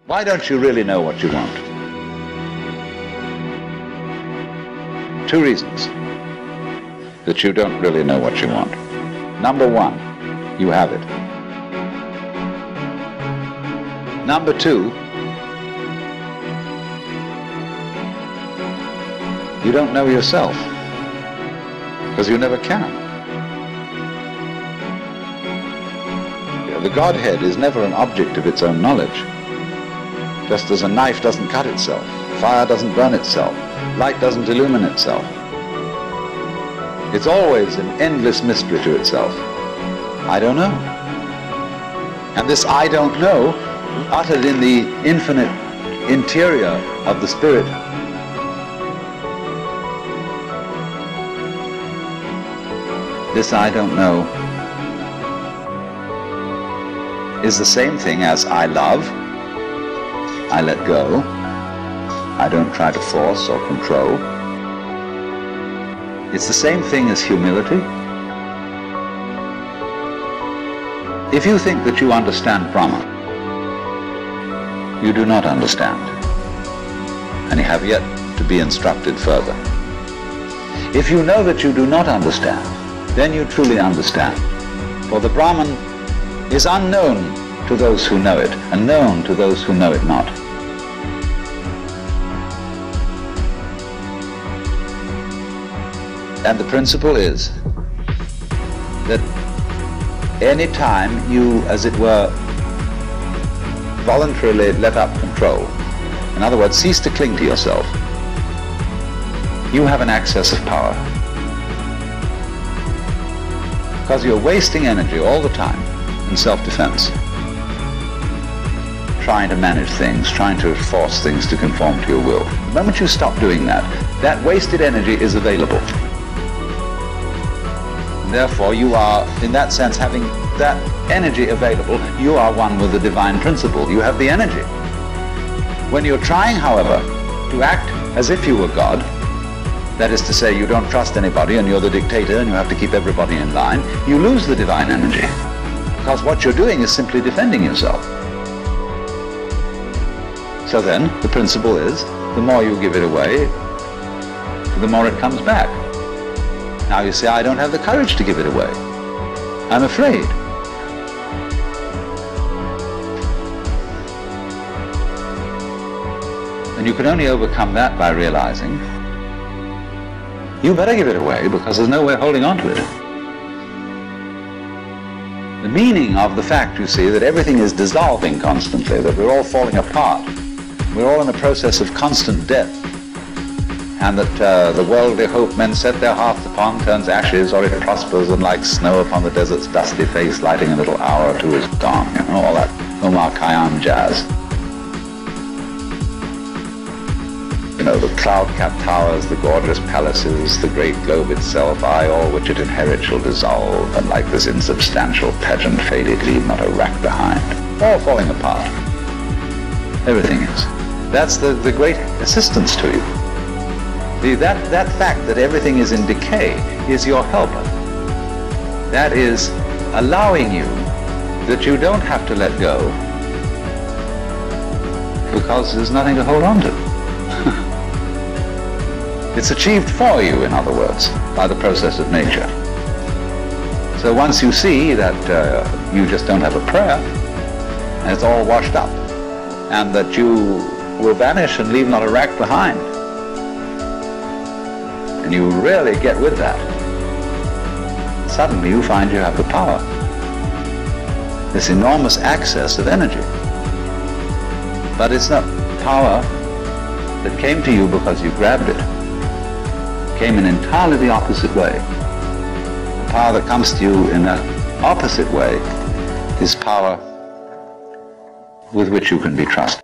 Why don't you really know what you want? Two reasons that you don't really know what you want. Number one, you have it. Number two, you don't know yourself, because you never can. The Godhead is never an object of its own knowledge. Just as a knife doesn't cut itself, fire doesn't burn itself, light doesn't illumine itself. It's always an endless mystery to itself. I don't know. And this I don't know, uttered in the infinite interior of the Spirit, this I don't know is the same thing as I love, I let go, I don't try to force or control. It's the same thing as humility. If you think that you understand Brahma, you do not understand, and you have yet to be instructed further. If you know that you do not understand, then you truly understand. For the Brahman is unknown to those who know it, and known to those who know it not. And the principle is that any time you, as it were, voluntarily let up control, in other words, cease to cling to yourself, you have an access of power. Because you're wasting energy all the time in self-defense, trying to manage things, trying to force things to conform to your will. The moment you stop doing that, that wasted energy is available. Therefore, you are, in that sense, having that energy available, you are one with the divine principle. You have the energy. When you're trying, however, to act as if you were God, that is to say, you don't trust anybody and you're the dictator and you have to keep everybody in line, you lose the divine energy. Because what you're doing is simply defending yourself. So then, the principle is, the more you give it away, the more it comes back. Now you say, I don't have the courage to give it away. I'm afraid. And you can only overcome that by realizing you better give it away because there's no way holding on to it. The meaning of the fact, you see, that everything is dissolving constantly, that we're all falling apart, we're all in a process of constant death, and that the worldly hope men set their hearts upon turns ashes, or it prospers, and like snow upon the desert's dusty face, lighting a little hour or two is gone, you know, all that Omar Khayyam jazz. You know, the cloud-capped towers, the gorgeous palaces, the great globe itself, aye, all which it inherits shall dissolve, and like this insubstantial pageant faded, leave not a rack behind. All falling apart. Everything is. That's the great assistance to you. That fact that everything is in decay is your helper. That is allowing you that you don't have to let go because there's nothing to hold on to. It's achieved for you, in other words, by the process of nature. So once you see that you just don't have a prayer, and it's all washed up, and that you will vanish and leave not a rack behind, and you really get with that, suddenly you find you have the power, this enormous access of energy. But it's not power that came to you because you grabbed it. It came in entirely the opposite way. The power that comes to you in the opposite way is power with which you can be trusted.